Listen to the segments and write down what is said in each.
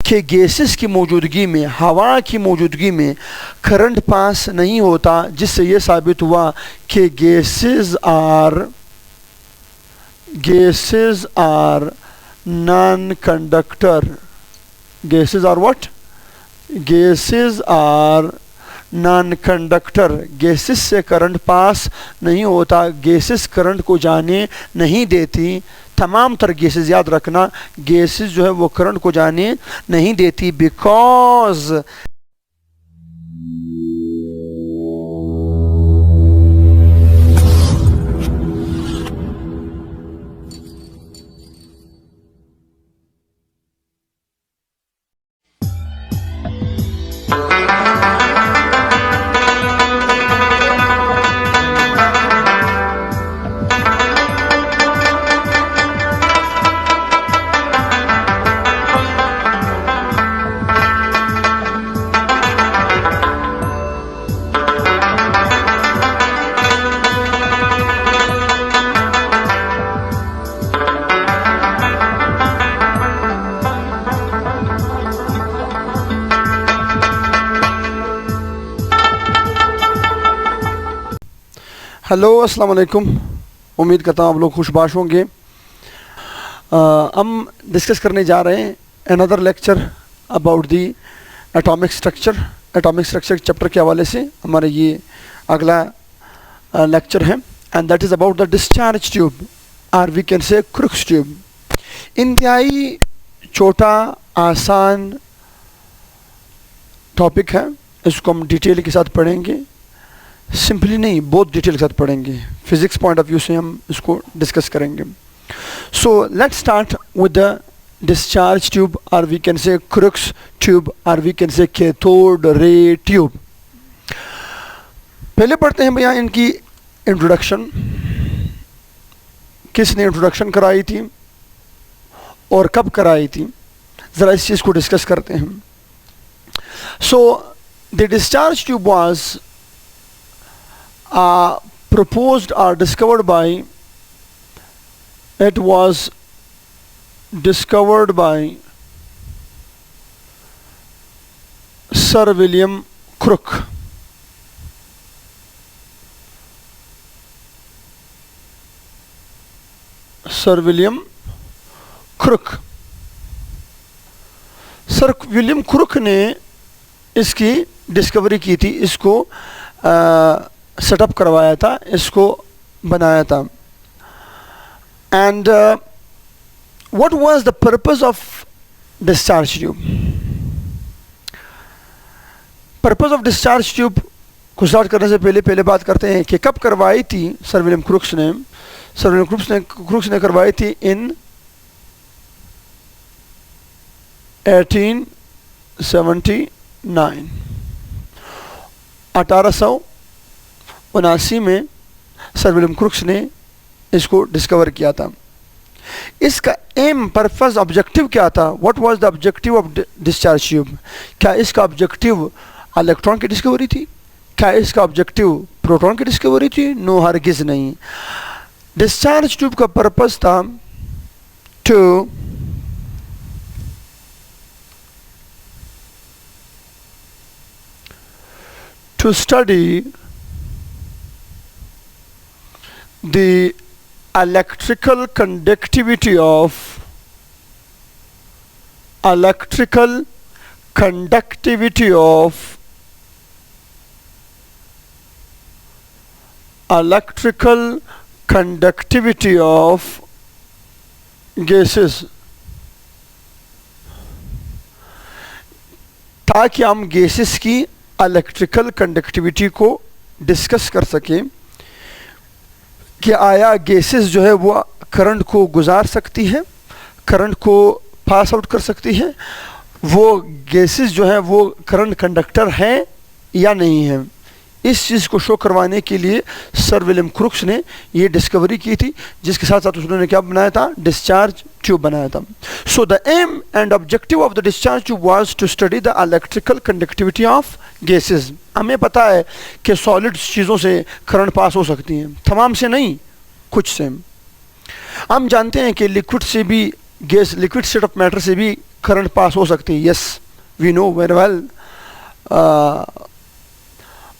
कि गैसेस की मौजूदगी में, हवा की मौजूदगी में करंट पास नहीं होता, जिससे ये साबित हुआ कि gases are non conductor. Gases are what? Gases are non conductor. Gases से करंट पास नहीं होता, गैसेस करंट को जाने नहीं देती। तमाम तर गैसेस, याद रखना, गैसेस जो है वो करंट को जाने नहीं देती, बिकॉज हेलो अस्सलाम वालेकुम। उम्मीद करता हूँ आप लोग खुशबाश होंगे। हम डिस्कस करने जा रहे हैं another lecture about the atomic structure. Atomic structure chapter के हवाले से हमारा ये अगला लेक्चर है, and that is about the discharge tube और we can say Crookes tube. इंतहाई छोटा आसान टॉपिक है, इसको हम डिटेल के साथ पढ़ेंगे। सिंपली नहीं, बहुत डिटेल के साथ पढ़ेंगे। फिज़िक्स पॉइंट ऑफ व्यू से हम इसको डिस्कस करेंगे। So let's start with the discharge tube और we can say Crookes tube और we can say cathode ray tube. पहले पढ़ते हैं भैया इनकी इंट्रोडक्शन। किसने इंट्रोडक्शन कराई थी और कब कराई थी, ज़रा इस चीज़ को डिस्कस करते हैं। So the discharge tube was proposed or discovered by, it was discovered by Sir William Crook. Sir William Crook. Sir William Crook ने इसकी डिस्कवरी की थी, इसको सेटअप करवाया था, इसको बनाया था। And what was the purpose of discharge tube? Purpose of discharge tube को स्टार्ट करने से पहले बात करते हैं कि कब करवाई थी सर विलियम क्रुक्स ने। सर विलियम क्रुक्स ने करवाई थी इन 1879, 1879 में सर विलियम क्रुक्स ने इसको डिस्कवर किया था। इसका एम, पर्पस, ऑब्जेक्टिव क्या था? What was the objective of discharge tube? क्या इसका ऑब्जेक्टिव इलेक्ट्रॉन की डिस्कवरी थी? क्या इसका ऑब्जेक्टिव प्रोटॉन की डिस्कवरी थी? नो, हरगिज नहीं। डिस्चार्ज ट्यूब का पर्पस था to study the electrical conductivity of gases, ताकि हम गैसेस की इलेक्ट्रिकल कंडक्टिविटी को डिस्कस कर सकें कि आया गैसेस जो है वो करंट को गुजार सकती है, करंट को पास आउट कर सकती है, वो गैसेस जो है वो करंट कंडक्टर है या नहीं है। इस चीज़ को शो करवाने के लिए सर विलियम क्रुक्स ने ये डिस्कवरी की थी, जिसके साथ साथ उन्होंने क्या बनाया था? डिस्चार्ज ट्यूब बनाया था। So the aim and objective of the discharge tube was to study the electrical conductivity of gases. हमें पता है कि सॉलिड चीज़ों से करंट पास हो सकती हैं, तमाम से नहीं, कुछ से। हम जानते हैं कि लिक्विड से भी gas, liquid state of matter से भी करंट पास हो सकती है, yes we know very well,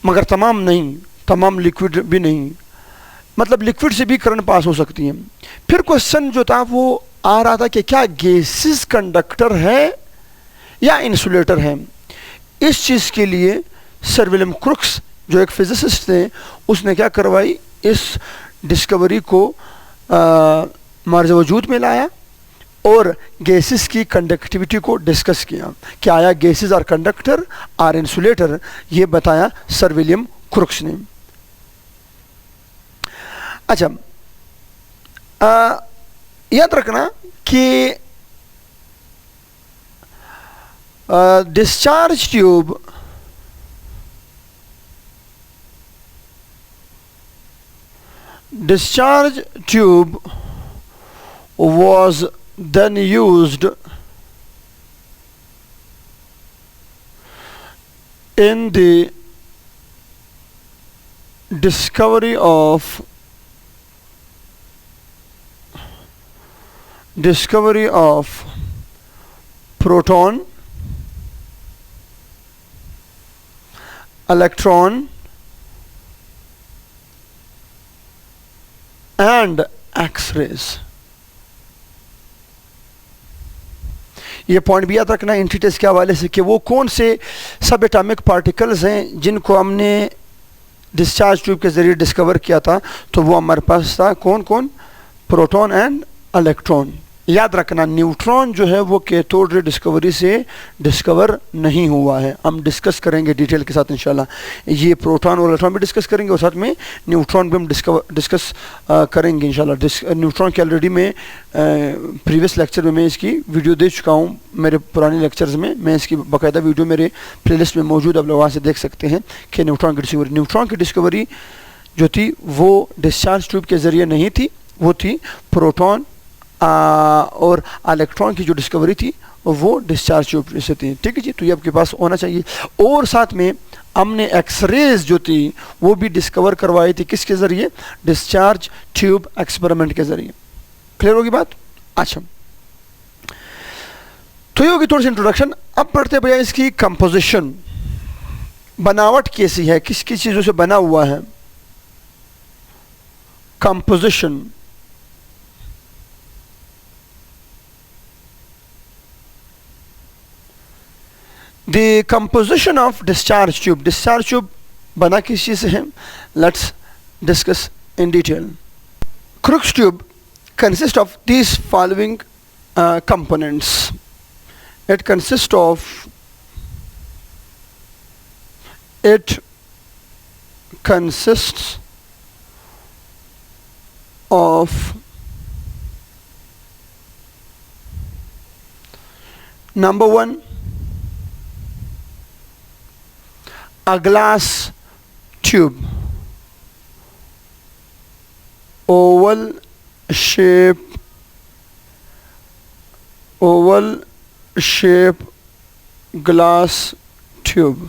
मगर तमाम नहीं, तमाम लिक्विड भी नहीं, मतलब लिक्विड से भी करंट पास हो सकती है। फिर क्वेश्चन जो था वो आ रहा था कि क्या गैसेस कंडक्टर है या इंसुलेटर है। इस चीज़ के लिए सर विलियम क्रुक्स जो एक फिजिसिस्ट थे, उसने क्या करवाई, इस डिस्कवरी को मर्ज वजूद में लाया और गैसेस की कंडक्टिविटी को डिस्कस किया कि आया gases are conductor are insulator, ये बताया सर विलियम क्रुक्स ने। अच्छा, याद रखना कि discharge tube was then used in the discovery of proton, electron and X-rays। ये पॉइंट भी याद रखना एंट्री टेस्ट के हवाले से कि वो कौन से सब एटॉमिक पार्टिकल्स हैं जिनको हमने डिस्चार्ज ट्यूब के ज़रिए डिस्कवर किया था। तो वो हमारे पास था कौन कौन, प्रोटॉन एंड इलेक्ट्रॉन। याद रखना न्यूट्रॉन जो है वो कैथोड रे डिस्कवरी से डिस्कवर नहीं हुआ है, हम डिस्कस करेंगे डिटेल के साथ इंशाल्लाह। ये प्रोटॉन और इलेक्ट्रॉन भी डिस्कस करेंगे और साथ में न्यूट्रॉन भी हम डिस्कस करेंगे इंशाल्लाह। न्यूट्रॉन की ऑलरेडी मैं प्रीवियस लेक्चर में मैं इसकी वीडियो दे चुका हूँ, मेरे पुराने लेक्चर्स में मैं इसकी बाकायदा वीडियो मेरे प्लेलिस्ट में मौजूद, आप लोग वहाँ से देख सकते हैं कि न्यूट्रॉन की डिस्कवरी जो थी वो डिस्चार्ज ट्यूब के ज़रिए नहीं थी, वो थी प्रोटॉन और इलेक्ट्रॉन की जो डिस्कवरी थी वो डिस्चार्ज ट्यूब से थी। ठीक है जी, तो ये आपके पास होना चाहिए। और साथ में हमने एक्सरेज जो थी वो भी डिस्कवर करवाई थी, किसके ज़रिए, डिस्चार्ज ट्यूब एक्सपेरिमेंट के ज़रिए। क्लियर होगी बात। अच्छा, तो ये होगी थोड़ी सी इंट्रोडक्शन। अब पढ़ते भैया इसकी कंपोजिशन, बनावट कैसी है, किस किस चीज़ों से बना हुआ है। Composition, The composition of discharge tube बना किस चीज़ से है, let's discuss in detail. Crookes tube consists of these following components. It consists of number one, a glass tube, oval shape glass tube।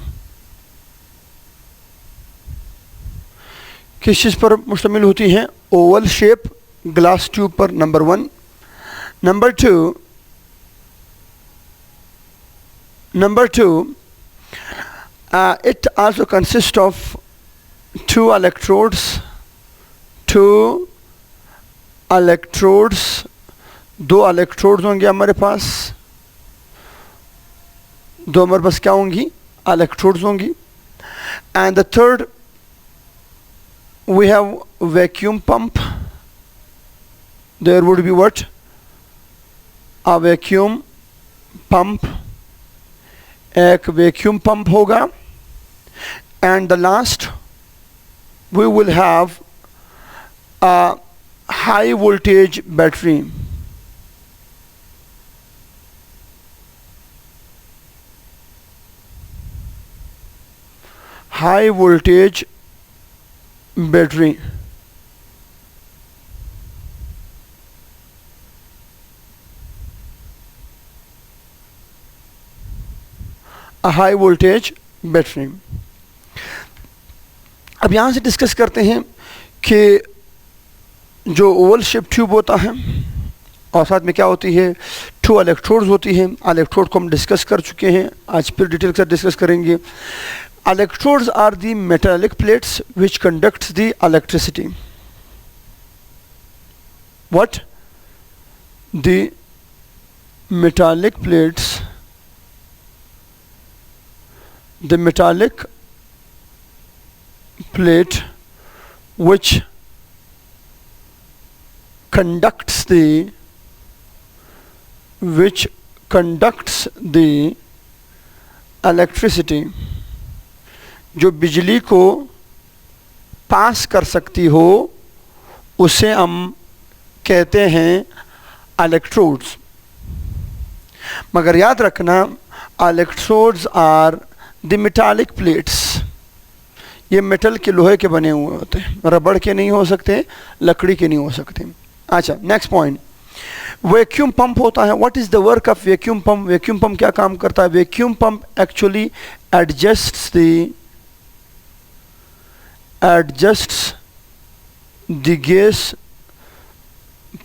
किस चीज़ पर मुश्तमिल होती हैं, ओवल शेप ग्लास ट्यूब पर, number one. Number two it also consists of two electrodes, दो electrodes होंगे हमारे पास, दो हमारे पास क्या होंगी, electrodes होंगी। and the third we have vacuum pump, there would be what, a vacuum pump, एक वैक्यूम पंप होगा। and the last we will have a high voltage battery, high voltage battery। a high voltage battery। अब यहाँ से discuss करते हैं कि जो Oval shape tube होता है और साथ में क्या होती है, 2 इलेक्ट्रोड्स होती हैं। इलेक्ट्रोड को हम डिस्कस कर चुके हैं, आज फिर डिटेल के साथ डिस्कस करेंगे। Electrodes are the metallic plates which conducts the electricity. What? The metallic plates, the metallic plate which conducts the electricity, जो बिजली को पास कर सकती हो उसे हम कहते हैं इलेक्ट्रोड्स। मगर याद रखना, electrodes are the metallic plates, ये मेटल के लोहे के बने हुए होते हैं, रबड़ के नहीं हो सकते, लकड़ी के नहीं हो सकते। अच्छा, नेक्स्ट पॉइंट, वैक्यूम पंप होता है। What is the work of vacuum pump? Vacuum pump क्या काम करता है? Vacuum pump actually adjusts the gas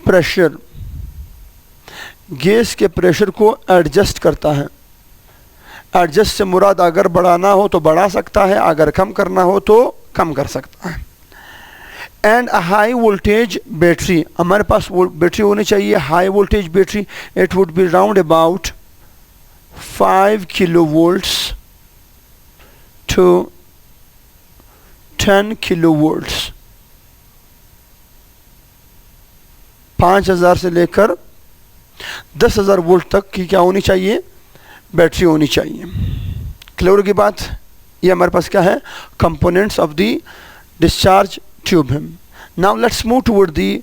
pressure, gas के प्रेशर को एडजस्ट करता है। एडजस्ट से मुराद अगर बढ़ाना हो तो बढ़ा सकता है, अगर कम करना हो तो कम कर सकता है। एंड हाई वोल्टेज बैटरी, हमारे पास बैटरी होनी चाहिए high voltage battery. It would be round about 5 kilovolts to 10 kilovolts, 5000 से लेकर 10,000 वोल्ट तक की क्या होनी चाहिए? बैटरी होनी चाहिए। क्लियर की बात? ये हमारे पास क्या है? Components of the discharge tube है। Now let's move toward the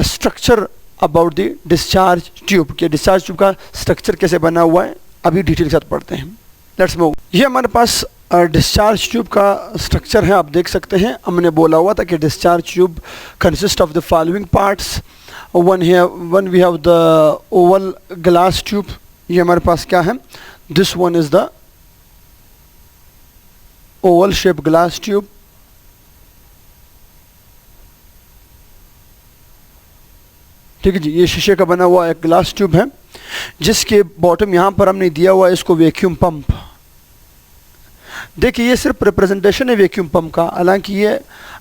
structure about the discharge tube, के डिस्चार्ज ट्यूब का स्ट्रक्चर कैसे बना हुआ है अभी डिटेल के साथ पढ़ते हैं। Let's move. ये हमारे पास डिस्चार्ज ट्यूब का स्ट्रक्चर है, आप देख सकते हैं। हमने बोला हुआ था कि discharge tube consist of the following parts. One we have the oval glass tube, ये हमारे पास क्या है? This one is the oval shaped glass tube। ठीक है जी, ये शीशे का बना हुआ एक ग्लास ट्यूब है, जिसके बॉटम यहाँ पर हमने दिया हुआ है इसको वैक्यूम पंप। देखिए, ये सिर्फ रिप्रेजेंटेशन है वैक्यूम पंप का, हालांकि ये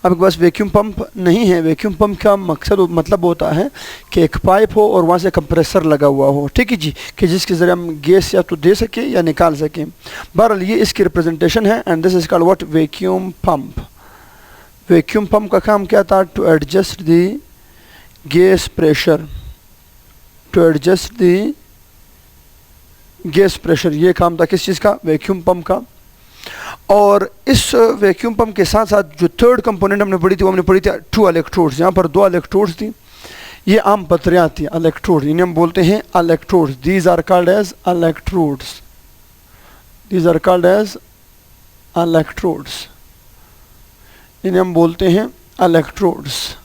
आपके पास वैक्यूम पंप नहीं है। वैक्यूम पंप का मतलब होता है कि एक पाइप हो और वहाँ से कंप्रेसर लगा हुआ हो, ठीक है जी, कि जिसके ज़रिए हम गैस या तो दे सके या निकाल सकें। बहरहाल ये इसकी रिप्रेजेंटेशन है। And this is called what? Vacuum pump. Vacuum pump का काम क्या था? To adjust the gas pressure, to adjust the gas pressure, ये काम था किस चीज़ का? वैक्यूम पंप का। और इस वैक्यूम पंप के साथ साथ जो थर्ड कंपोनेंट हमने पढ़ी थी, वो हमने पढ़ी थी 2 इलेक्ट्रोड्स। यहाँ पर 2 इलेक्ट्रोड्स थी, ये आम पत्रियाँ थी इलेक्ट्रोड, इन्हें हम बोलते हैं electrodes. These are called as electrodes, these are called as electrodes, इन्हें हम बोलते हैं इलेक्ट्रोड्स।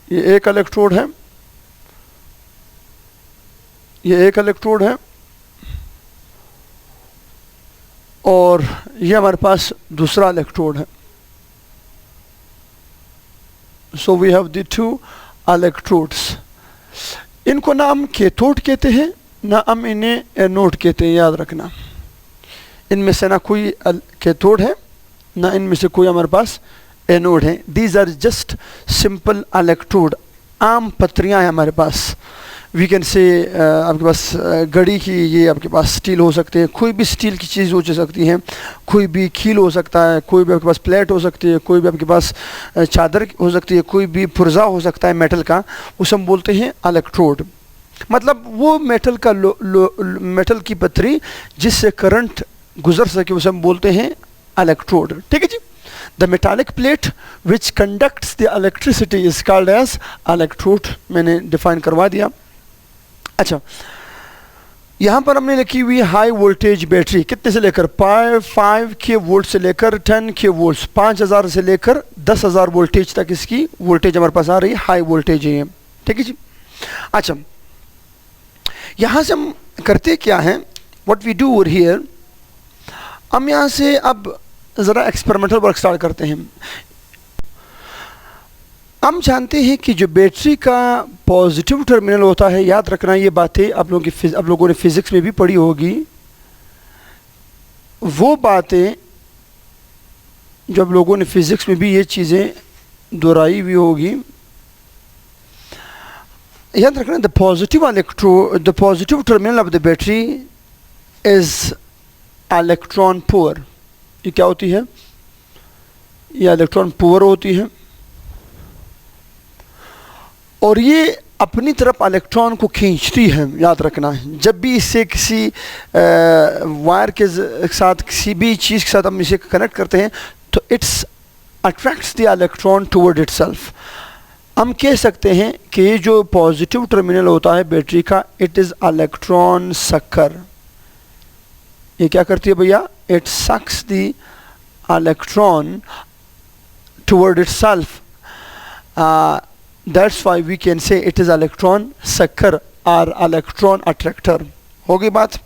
ये एक इलेक्ट्रोड है, ये एक इलेक्ट्रोड है, और ये हमारे पास दूसरा इलेक्ट्रोड है। So we have the 2 electrodes. इनको ना हम कैथोड कहते हैं, ना हम इन्हें एनोड कहते हैं, याद रखना। इनमें से ना कोई कैथोड है, ना इनमें से कोई हमारे पास एनोड है। These are just simple electrode, आम पत्रियाँ हैं हमारे पास। वी कैन से आपके पास घड़ी की, ये आपके पास स्टील हो सकते हैं, कोई भी स्टील की चीज़ हो सकती है, कोई भी कील हो सकता है, कोई भी आपके पास प्लेट हो सकती है, कोई भी आपके पास चादर हो सकती है, कोई भी पुर्जा हो सकता है मेटल का, उसे हम बोलते हैं इलेक्ट्रोड। मतलब वो मेटल का मेटल की पत्थरी जिससे करंट गुजर सके उसे हम बोलते हैं इलेक्ट्रोड, ठीक है जी। The metallic plate which conducts the electricity is called as electrode, मैंने डिफाइन करवा दिया। अच्छा, यहाँ पर हमने लिखी हुई हाई वोल्टेज बैटरी, कितने से लेकर 5 के वोल्ट से लेकर 10 के वोल्ट, 5000 से लेकर 10,000 वोल्टेज तक इसकी वोल्टेज हमारे पास आ रही है, हाई वोल्टेज है, ठीक है जी। अच्छा, यहाँ से हम करते क्या हैं, what we do over here, हम यहाँ से अब ज़रा एक्सपेरिमेंटल वर्क स्टार्ट करते हैं। हम जानते हैं कि जो बैटरी का पॉजिटिव टर्मिनल होता है, याद रखना ये बातें आप लोगों ने फिज़िक्स में भी पढ़ी होगी, वो बातें जो आप लोगों ने फिज़िक्स में भी ये चीज़ें दोहराई भी होगी। याद रखना, the positive terminal of the battery is electron poor. ये क्या होती है? ये इलेक्ट्रॉन पुअर होती है और ये अपनी तरफ इलेक्ट्रॉन को खींचती है। याद रखना, जब भी इसे किसी वायर के साथ, किसी भी चीज़ के साथ हम इसे कनेक्ट करते हैं तो it's attracts the electron toward itself. हम कह सकते हैं कि ये जो पॉजिटिव टर्मिनल होता है बैटरी का, इट इज़ इलेक्ट्रॉन सकर। ये क्या करती है भैया? It sucks the electron toward itself. That's why we can say it is electron sucker or electron attractor। होगी बात?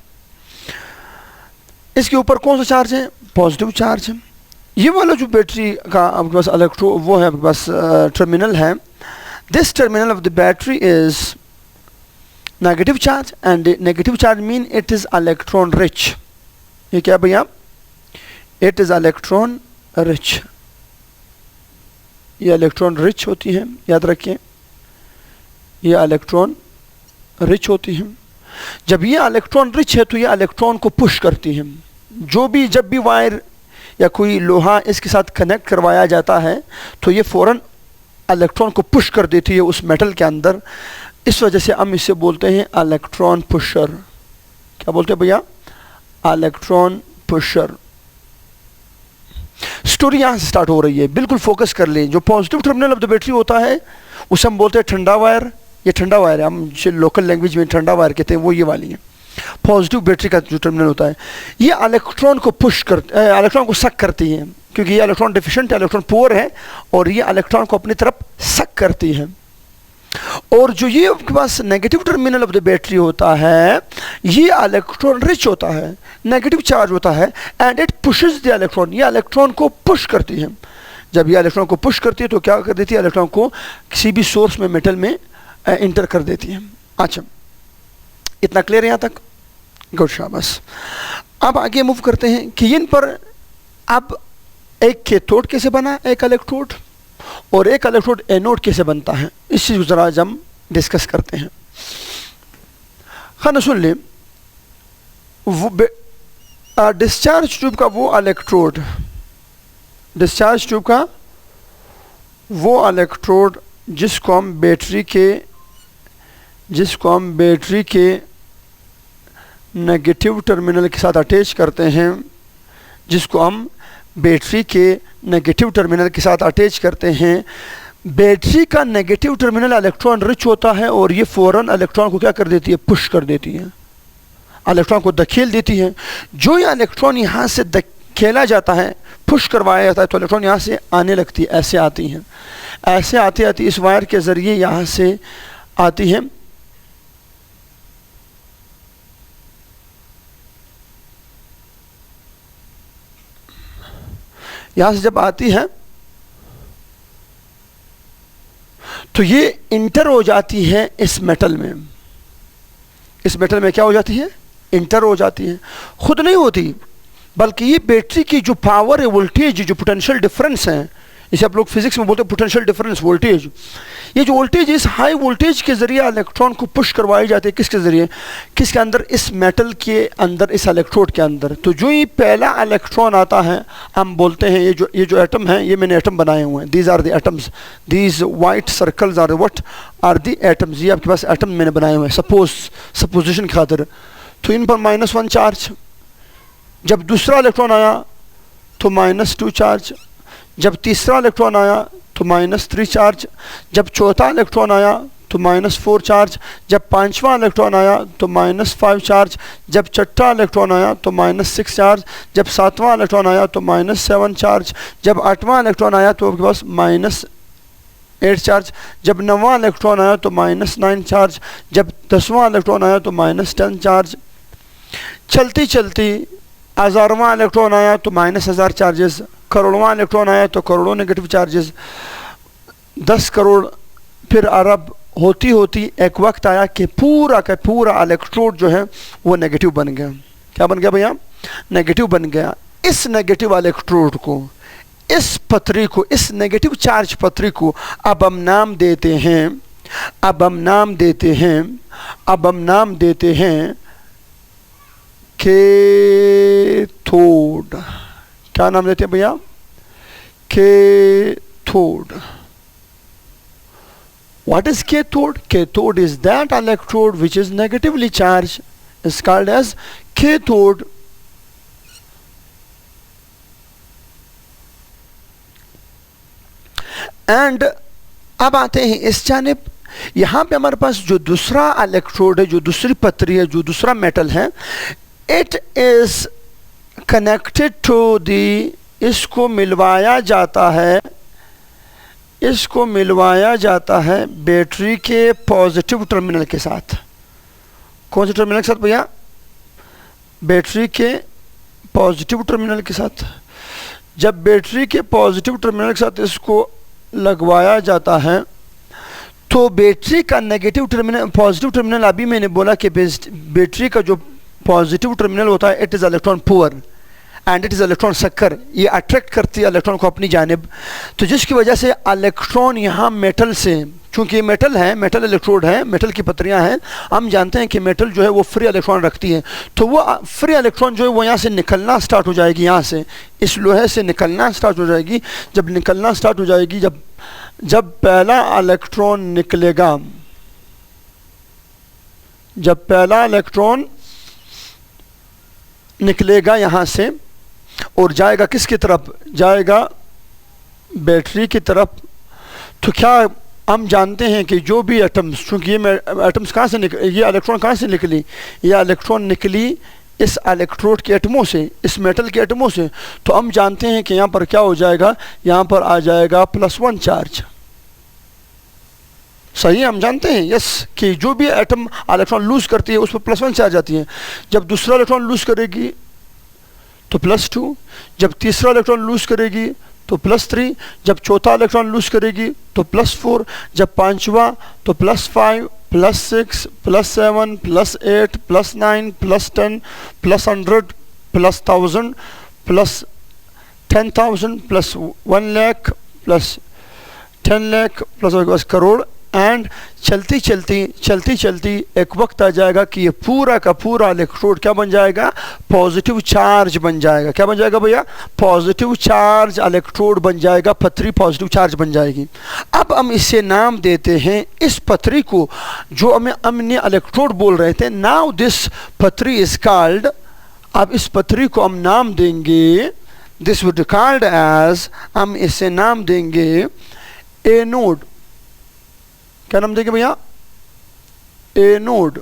इसके ऊपर कौन सा चार्ज है? पॉजिटिव चार्ज है। ये वाला जो बैटरी का आपके पास वो है, आपके पास टर्मिनल है, this terminal of the battery is negative charge and negative charge mean it is electron rich. ये क्या भैया? It is electron rich. ये इलेक्ट्रॉन रिच होती है, याद रखें, ये इलेक्ट्रॉन रिच होती है। जब ये इलेक्ट्रॉन रिच है तो ये इलेक्ट्रॉन को पुश करती है। जब भी वायर या कोई लोहा इसके साथ कनेक्ट करवाया जाता है तो ये फ़ौरन इलेक्ट्रॉन को पुश कर देती है उस मेटल के अंदर। इस वजह से हम इसे बोलते हैं इलेक्ट्रॉन पुशर। क्या बोलते हैं भैया? Electron pusher. स्टोरी यहाँ से स्टार्ट हो रही है, बिल्कुल फोकस कर लें। जो positive terminal of the battery होता है उसे हम बोलते हैं ठंडा वायर। ये ठंडा वायर है, हम जो लोकल लैंग्वेज में ठंडा वायर कहते हैं, वो ये वाली है। पॉजिटिव बैटरी का जो टर्मिनल होता है ये इलेक्ट्रॉन को इलेक्ट्रॉन को सक करती है, क्योंकि ये इलेक्ट्रॉन डिफिशिएंट है, इलेक्ट्रॉन पुअर है और ये इलेक्ट्रॉन को अपनी तरफ सक करती है। और जो ये आपके पास negative terminal of the battery होता है ये इलेक्ट्रॉन रिच होता है, नेगेटिव चार्ज होता है and it pushes the electron. ये इलेक्ट्रॉन को पुश करती है। जब ये इलेक्ट्रॉन को पुश करती है तो क्या कर देती है? इलेक्ट्रॉन को किसी भी सोर्स में, मेटल में इंटर कर देती है। अच्छा, इतना क्लियर यहाँ तक? गुड, शाबाश। अब आगे मूव करते हैं कि इन पर अब एक कैथोड कैसे बना, एक इलेक्ट्रोड, और एक इलेक्ट्रोड एनोड कैसे बनता है, इस चीज़ को ज़रा आज हम डिस्कस करते हैं। खाना सुन ले, डिस्चार्ज ट्यूब का वो इलेक्ट्रोड, डिस्चार्ज ट्यूब का वो इलेक्ट्रोड जिसको हम बैटरी के नेगेटिव टर्मिनल के साथ अटैच करते हैं, जिसको हम बैटरी के नेगेटिव टर्मिनल के साथ अटैच करते हैं। बैटरी का नेगेटिव टर्मिनल इलेक्ट्रॉन रिच होता है और ये फ़ौरन इलेक्ट्रॉन को क्या कर देती है? पुश कर देती है, इलेक्ट्रॉन को धकेल देती है। जो ये इलेक्ट्रॉन यहाँ से धकेला जाता है, पुश करवाया जाता है, तो इलेक्ट्रॉन यहाँ से आने लगती है, ऐसे आती हैं, ऐसे आती आती इस वायर के ज़रिए यहाँ से आती है। यहाँ से जब आती है तो ये इंटर हो जाती है इस मेटल में। इस मेटल में क्या हो जाती है? इंटर हो जाती है। खुद नहीं होती, बल्कि ये बैटरी की जो पावर है, वोल्टेज, जो पोटेंशियल डिफरेंस है, इसे आप लोग फिजिक्स में बोलते हैं पोटेंशियल डिफरेंस, वोल्टेज। ये जो वोल्टेज, इस हाई वोल्टेज के ज़रिए इलेक्ट्रॉन को पुश करवाई जाती है। किसके ज़रिए? किसके अंदर? इस मेटल के अंदर, इस इलेक्ट्रोड के अंदर। तो जो ये पहला इलेक्ट्रॉन आता है, हम बोलते हैं ये जो एटम है, ये मैंने एटम बनाए हुए हैं, these are the atoms, these white circles are what are the atoms. ये आपके पास एटम मैंने बनाए हुए हैं सपोजिशन की खातिर। तो इन पर -1 चार्ज। जब दूसरा इलेक्ट्रॉन आया तो -2 चार्ज। जब तीसरा इलेक्ट्रॉन आया तो -3 चार्ज। जब चौथा इलेक्ट्रॉन आया तो -4 चार्ज। जब पांचवा इलेक्ट्रॉन आया तो -5 चार्ज। जब छठा इलेक्ट्रॉन आया तो -6 चार्ज। जब सातवां इलेक्ट्रॉन आया तो -7 चार्ज। जब आठवां इलेक्ट्रॉन आया तो आपके पास -8 चार्ज। जब नौवां इलेक्ट्रॉन आया तो -9 चार्ज। जब 10वां इलेक्ट्रॉन आया तो -10 चार्ज। चलती चलती 1000वां इलेक्ट्रॉन आया तो -1000 चार्जेस। करोड़वां इलेक्ट्रॉन आया तो करोड़ों नेगेटिव चार्जेस। 10 करोड़ फिर अरब होती होती एक वक्त आया कि पूरा का पूरा इलेक्ट्रोड जो है वो नेगेटिव बन गया। क्या बन गया भैया? नेगेटिव बन गया। इस नेगेटिव इलेक्ट्रोड को, इस पथरी को, इस नेगेटिव चार्ज पथरी को अब हम नाम देते हैं, अब हम नाम देते हैं कैथोड। क्या नाम देते हैं भैया? Cathode. What is cathode? Cathode is that electrode which is negatively charged, is called as cathode. And अब आते हैं इस जानिब। यहाँ पे हमारे पास जो दूसरा इलेक्ट्रोड है, जो दूसरी पथरी है, जो दूसरा मेटल है, it is connected to the, इसको मिलवाया जाता है, इसको मिलवाया जाता है बैटरी के पॉजिटिव टर्मिनल के साथ। कौन से टर्मिनल के साथ भैया? बैटरी के पॉजिटिव टर्मिनल के साथ। जब बैटरी के पॉजिटिव टर्मिनल के साथ इसको लगवाया जाता है तो बैटरी का नेगेटिव टर्मिनल, पॉजिटिव टर्मिनल, अभी मैंने बोला कि बैटरी का जो पॉजिटिव टर्मिनल होता है it is electron poor and it is electron sucker, ये अट्रैक्ट करती है इलेक्ट्रॉन को अपनी जानिब। तो जिसकी वजह से इलेक्ट्रॉन यहाँ मेटल से, चूँकि मेटल है, मेटल इलेक्ट्रोड है, मेटल की पत्रियाँ हैं, हम जानते हैं कि मेटल जो है वो फ्री इलेक्ट्रॉन रखती है, तो वो फ्री इलेक्ट्रॉन जो है वो यहाँ से निकलना स्टार्ट हो जाएगी, यहाँ से इस लोहे से निकलना स्टार्ट हो जाएगी। जब निकलना स्टार्ट हो जाएगी, जब पहला इलेक्ट्रॉन निकलेगा, जब पहला इलेक्ट्रॉन निकलेगा यहाँ से और जाएगा किसकी तरफ? जाएगा बैटरी की तरफ। तो क्या हम जानते हैं कि जो भी एटम्स, चूँकि ये एटम्स कहाँ से ये इलेक्ट्रॉन कहाँ से निकली? ये इलेक्ट्रॉन निकली इस इलेक्ट्रोड के एटमों से, इस मेटल के एटमों से। तो हम जानते हैं कि यहाँ पर क्या हो जाएगा? यहाँ पर आ जाएगा +1 चार्ज। सही है, हम जानते हैं यस कि जो भी एटम इलेक्ट्रॉन लूज करती है उस पर +1 चार्ज आती है। जब दूसरा इलेक्ट्रॉन लूज करेगी तो +2, जब तीसरा इलेक्ट्रॉन लूज करेगी तो +3, जब चौथा इलेक्ट्रॉन लूज करेगी तो +4, जब पांचवा तो +5, +6, +7, +8, +9, +10, +100, +1000, +10,000, +1 लाख, +10 लाख, +1 करोड़। एंड चलती चलती एक वक्त आ जाएगा कि ये पूरा का पूरा इलेक्ट्रोड क्या बन जाएगा? पॉजिटिव चार्ज बन जाएगा। क्या बन जाएगा भैया? पॉजिटिव चार्ज इलेक्ट्रोड बन जाएगा, पथरी पॉजिटिव चार्ज बन जाएगी। अब हम इसे नाम देते हैं, इस पथरी को जो हमने इलेक्ट्रोड बोल रहे थे, नाउ दिस पथरी इज कॉल्ड, अब इस पथरी को हम नाम देंगे, दिस वुड कॉल्ड एज, हम इसे नाम देंगे एनोड। क्या नाम देंगे भैया? एनोड।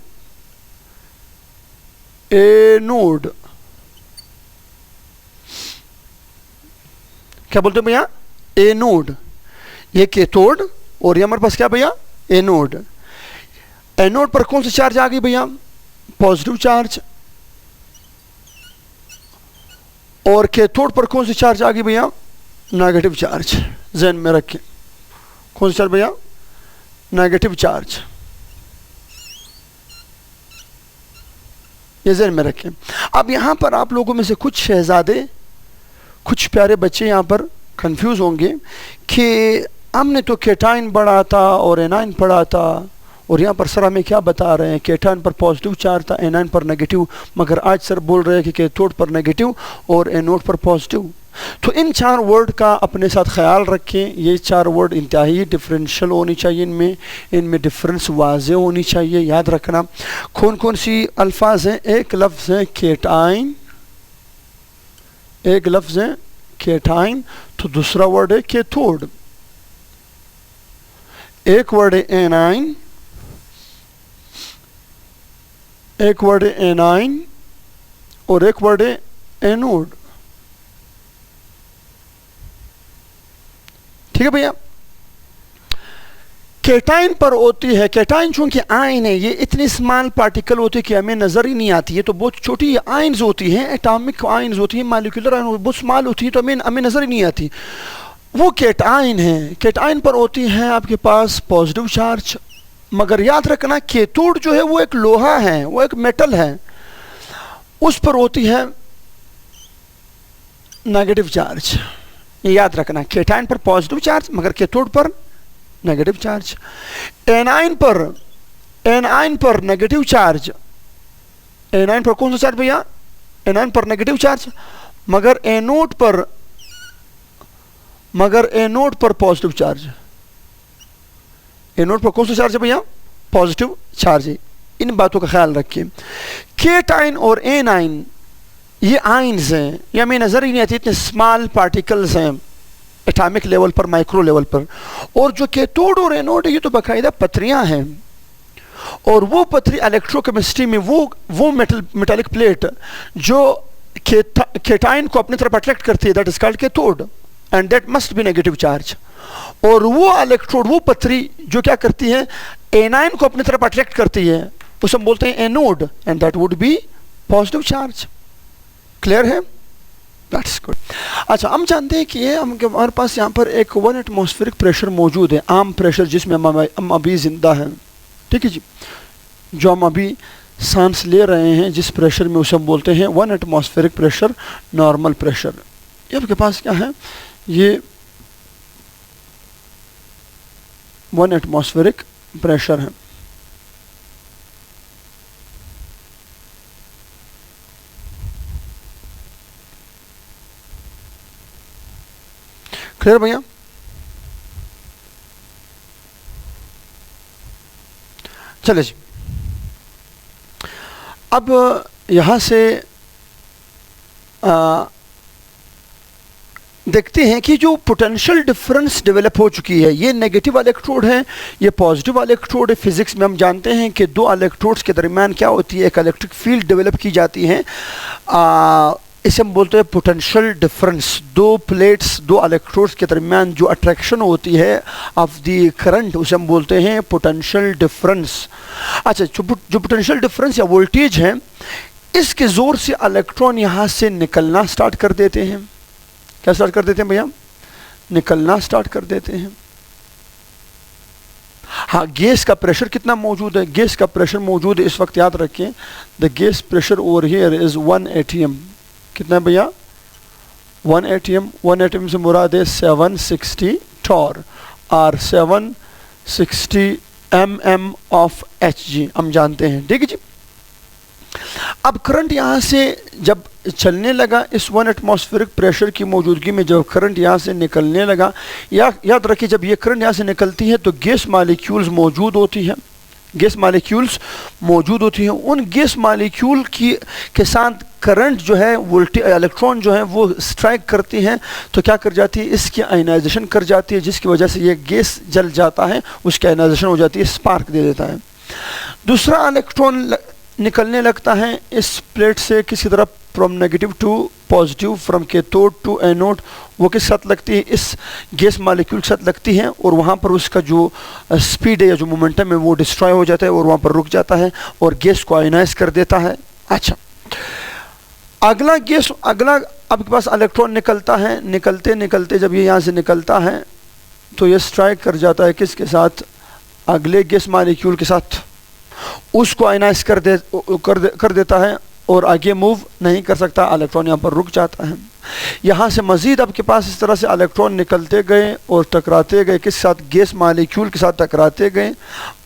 एनोड क्या बोलते हैं भैया? एनोड। ये कैथोड और ये हमारे पास क्या भैया? एनोड। एनोड पर कौन सा चार्ज आ गई भैया? Positive charge. और कैथोड पर कौन सी चार्ज आ गई भैया? Negative charge. ज़हन में रखें, कौन सा चार्ज भैया? Negative charge. ये ज़हन में रखें। अब यहाँ पर आप लोगों में से कुछ शहजादे, कुछ प्यारे बच्चे यहाँ पर कंफ्यूज होंगे कि हमने तो कैटाइन पढ़ा था और एनाइन पढ़ा था, और यहाँ पर सर हमें क्या बता रहे हैं? कैटाइन पर पॉजिटिव चार्ज था, एनाइन पर नेगेटिव, मगर आज सर बोल रहे हैं कि कैथोड पर नेगेटिव और एनोड पर पॉजिटिव। तो इन 4 वर्ड का अपने साथ ख्याल रखें। ये 4 वर्ड इंतहाई डिफरेंशियल होनी चाहिए, इनमें डिफरेंस वाज़े होनी चाहिए। याद रखना कौन कौन सी अल्फाज हैं। एक लफ्ज़ है कैटाइन, एक लफ्ज़ है कैटाइन, तो दूसरा वर्ड है कैथोड। एक वर्ड है एनाइन, एक वर्ड है एनाइन और एक वर्ड है एनोड। ठीक है भैया? कैटाइन पर होती है, कैटाइन चूंकि आयन है, ये इतनी स्मॉल पार्टिकल होती है कि हमें नजर ही नहीं आती है, तो बहुत छोटी आयन्स होती हैं, एटॉमिक आयन्स होती हैं, मॉलिक्यूलर आयन बहुत स्मॉल होती है, तो हमें नजर ही नहीं आती। वो केटाइन है, केटाइन पर होती है आपके पास पॉजिटिव चार्ज, मगर याद रखना कैथोड जो है वो एक लोहा है, वो एक मेटल है, उस पर होती है नेगेटिव चार्ज। ये याद रखना, केटाइन पर पॉजिटिव चार्ज मगर कैथोड पर नेगेटिव चार्ज। एनाइन पर नेगेटिव चार्ज, एनाइन पर कौन सा चार्ज भैया? एनाइन पर नेगेटिव चार्ज, मगर एनोड पर पॉजिटिव चार्ज। एनोड पर कौन सा चार्ज है भैया? पॉजिटिव चार्ज है। इन बातों का ख्याल रखिए। केटाइन और एनाइन ये आइंस हैं, या हमें नजर ही नहीं आती, इतने स्मॉल पार्टिकल्स हैं एटॉमिक लेवल पर, माइक्रो लेवल पर। और जो कैथोड और एनोड है ये तो बाकायदा पथरियां हैं, और वो पथरी इलेक्ट्रोकेमिस्ट्री में वो मेटालिक प्लेट जो केटाइन को अपनी तरफ अट्रैक्ट करती है, that is called cathode and that must be negative charge. और वो इलेक्ट्रोड, वो पथरी जो क्या करती है, एनाइन को अपनी तरफ अट्रैक्ट करती है, उसे हम बोलते हैं anode and that would be positive charge. Clear है? That's good. अच्छा, हम जानते हैं कि ये हमारे पास यहाँ पर एक 1 एटमॉस्फेरिक प्रेशर मौजूद है, आम प्रेशर जिसमें हम अभी जिंदा हैं, ठीक है जी, जो हम अभी सांस ले रहे हैं जिस प्रेशर में, उसे हम बोलते हैं 1 एटमॉस्फेरिक प्रेशर, नॉर्मल प्रेशर। ये आपके पास क्या है? ये 1 एटमॉस्फेरिक प्रेशर है। क्लियर भैया? चले जी, अब यहां से देखते हैं कि जो पोटेंशियल डिफरेंस डेवलप हो चुकी है, ये नेगेटिव इलेक्ट्रोड है, ये पॉजिटिव इलेक्ट्रोड है। फिजिक्स में हम जानते हैं कि दो इलेक्ट्रोड्स के दरमियान क्या होती है, एक इलेक्ट्रिक फील्ड डेवलप की जाती है, इसे हम बोलते हैं पोटेंशियल डिफरेंस। दो प्लेट्स, दो इलेक्ट्रोड्स के दरमियान जो अट्रैक्शन होती है ऑफ द करंट, उसे हम बोलते हैं पोटेंशियल डिफरेंस। अच्छा, जो पोटेंशियल डिफरेंस या वोल्टेज है, इसके जोर से इलेक्ट्रॉन यहाँ से निकलना स्टार्ट कर देते हैं। क्या स्टार्ट कर देते हैं भैया? निकलना स्टार्ट कर देते हैं। हाँ, गैस का प्रेशर कितना मौजूद है? गैस का प्रेशर मौजूद है इस वक्त, याद रखें, the gas pressure over here is 1 atm। कितना है भैया? 1 atm। 1 atm से मुराद है 760 टॉर और 760 mm ऑफ Hg, हम जानते हैं, ठीक है जी। अब करंट यहाँ से जब चलने लगा, इस 1 एटमॉस्फेरिक प्रेशर की मौजूदगी में जब करंट यहाँ से निकलने लगा, याद रखिए, जब ये करंट यहाँ से निकलती है तो गैस मॉलिक्यूल्स मौजूद होती हैं, गैस मॉलिक्यूल्स मौजूद होती हैं। उन गैस मॉलिक्यूल के साथ करंट जो है, वोल्टेज, इलेक्ट्रॉन जो है वो स्ट्राइक करती हैं, तो क्या कर जाती है, इसकी आयनाइजेशन कर जाती है, जिसकी वजह से ये गैस जल जाता है, उसकी आयनाइजेशन हो जाती है, स्पार्क दे देता है। दूसरा इलेक्ट्रॉन निकलने लगता है इस प्लेट से किसी तरह, from negative to positive, from cathode to anode. वो किस साथ लगती है? इस गैस मॉलिक्यूल के साथ लगती है, और वहाँ पर उसका जो स्पीड है या जो मोमेंटम है वो डिस्ट्रॉय हो जाता है और वहाँ पर रुक जाता है और गैस को आयनाइज कर देता है। अच्छा, अगला आपके पास इलेक्ट्रॉन निकलता है, निकलते निकलते जब ये यहाँ से निकलता है तो ये स्ट्राइक कर जाता है किसके साथ? अगले गैस मॉलिक्यूल के साथ, उसको आयनाइज कर देता है और आगे मूव नहीं कर सकता, इलेक्ट्रॉन यहाँ पर रुक जाता है। यहाँ से मज़ीद आपके पास इस तरह से इलेक्ट्रॉन निकलते गए और टकराते गए, किस साथ? गैस मॉलिक्यूल के साथ टकराते गए,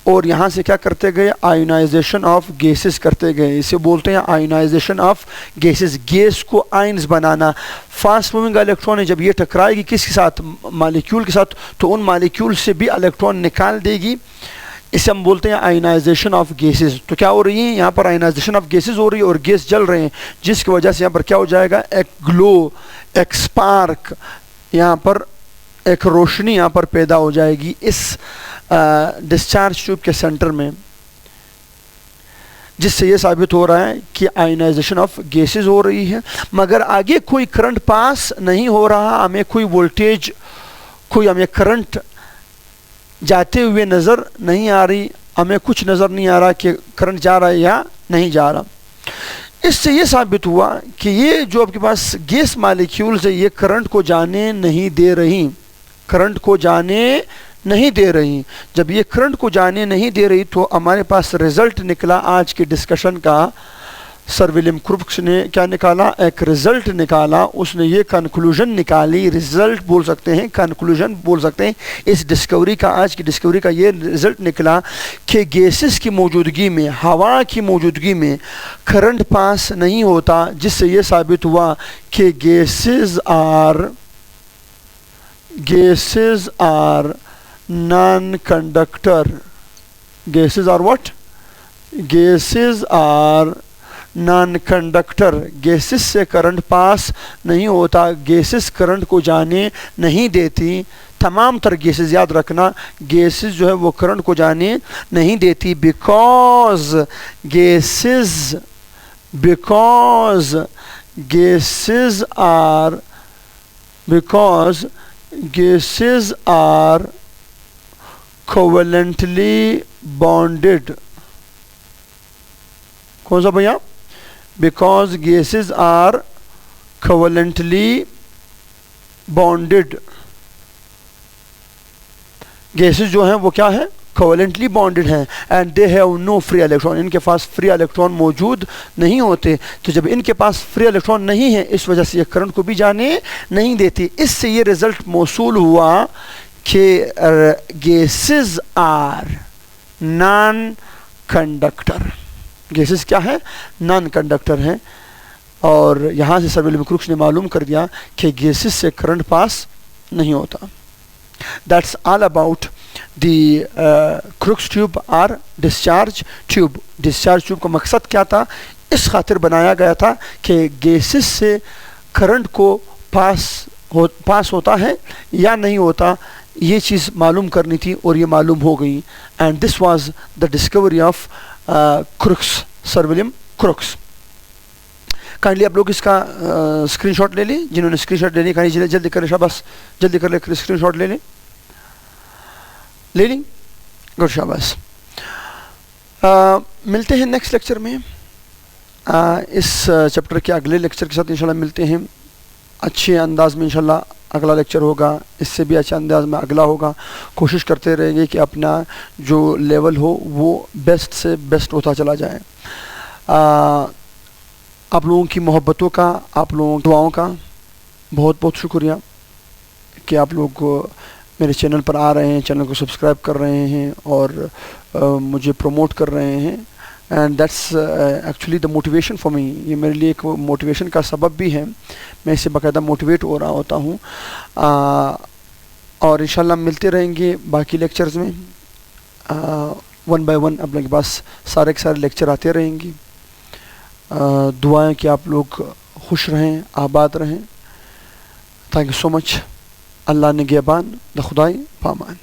और यहाँ से क्या करते गए? आयोनाइजेशन ऑफ गैसेस करते गए। इसे बोलते हैं आयोनाइजेशन ऑफ गैसेस, गैस को आयंस बनाना। फास्ट मूविंग इलेक्ट्रॉन है, जब ये टकराएगी किसके साथ? मॉलिक्यूल के साथ, तो उन मॉलिक्यूल से भी इलेक्ट्रॉन निकाल देगी। इसे हम बोलते हैं आयनाइजेशन ऑफ गैसेस। तो क्या हो रही है यहाँ पर? आयनाइजेशन ऑफ गैसेस हो रही है और गैस जल रहे हैं, जिसकी वजह से यहाँ पर क्या हो जाएगा? एक ग्लो, एक स्पार्क, यहाँ पर एक रोशनी यहाँ पर पैदा हो जाएगी इस डिस्चार्ज ट्यूब के सेंटर में, जिससे ये साबित हो रहा है कि आयनाइजेशन ऑफ गैसेस हो रही है। मगर आगे कोई करंट पास नहीं हो रहा, हमें कोई वोल्टेज, कोई हमें करंट जाते हुए नज़र नहीं आ रही, हमें कुछ नज़र नहीं आ रहा कि करंट जा रहा है या नहीं जा रहा। इससे ये साबित हुआ कि ये जो आपके पास गैस मॉलिक्यूल्स है, ये करंट को जाने नहीं दे रही, करंट को जाने नहीं दे रही। जब ये करंट को जाने नहीं दे रही तो हमारे पास रिजल्ट निकला आज के डिस्कशन का। सर विलियम क्रुक्स ने क्या निकाला, एक रिजल्ट निकाला। उसने ये कंक्लूजन निकाली, रिजल्ट बोल सकते हैं, कंक्लूजन बोल सकते हैं, इस डिस्कवरी का, आज की डिस्कवरी का ये रिजल्ट निकला कि गैसेस की मौजूदगी में, हवा की मौजूदगी में करंट पास नहीं होता, जिससे ये साबित हुआ कि gases are non conductor. Gases are what? Gases are non conductor. Gases से करंट पास नहीं होता, गैसेस करंट को जाने नहीं देती। तमाम तर गैसेस, याद रखना, गैसेस जो है वो करंट को जाने नहीं देती। Because gases are covalently bonded. कौन सा भैया? Because gases are covalently bonded। Gases जो हैं वो क्या है? कोवेलेंटली बॉन्डेड हैं। And they have no free electron. इनके पास फ्री इलेक्ट्रॉन मौजूद नहीं होते। तो जब इनके पास फ्री इलेक्ट्रॉन नहीं है, इस वजह से ये करंट को भी जाने नहीं देती। इससे ये रिजल्ट मौसूल हुआ कि gases are non conductor. Gases क्या है? नॉन कंडक्टर हैं। और यहाँ से सर विलियम क्रुक्स ने मालूम कर दिया कि गैसेस से करंट पास नहीं होता। That's all about the Crookes tube और डिस्चार्ज ट्यूब। डिस्चार्ज ट्यूब का मकसद क्या था? इस खातिर बनाया गया था कि गैसेस से करंट को पास होता है या नहीं होता, ये चीज़ मालूम करनी थी और ये मालूम हो गई। And this was the discovery of Crookes, sir William Crookes. Kindly आप लोग इसका स्क्रीनशॉट ले लें। जिन्होंने स्क्रीनशॉट लेनी, काइंडली जल्दी करें, शाबाश, जल्दी कर ले, स्क्रीनशॉट ले लें। गुड, शाबाश। मिलते हैं नेक्स्ट लेक्चर में। इस चैप्टर के अगले लेक्चर के साथ इंशाल्लाह मिलते हैं। अच्छे अंदाज में इंशाल्लाह अगला लेक्चर होगा, इससे भी अच्छे अंदाज में अगला होगा। कोशिश करते रहेंगे कि अपना जो लेवल हो वो बेस्ट से बेस्ट होता चला जाए। आप लोगों की मोहब्बतों का, आप लोगों की दुआओं का बहुत बहुत शुक्रिया कि आप लोग मेरे चैनल पर आ रहे हैं, चैनल को सब्सक्राइब कर रहे हैं और मुझे प्रमोट कर रहे हैं। And that's actually the motivation for me. ये मेरे लिए एक मोटिवेशन का सबब भी है। मैं इससे बाकायदा मोटिवेट हो रहा होता हूँ। और इंशाल्लाह मिलते रहेंगे बाकी लेक्चर्स में। वन बाय वन आप लोगों के पास सारे के सारे लेक्चर आते रहेंगे। दुआएं कि आप लोग खुश रहें, आबाद रहें। Thank you so much. अल्लाह निगहबान, द खुदाई पामान।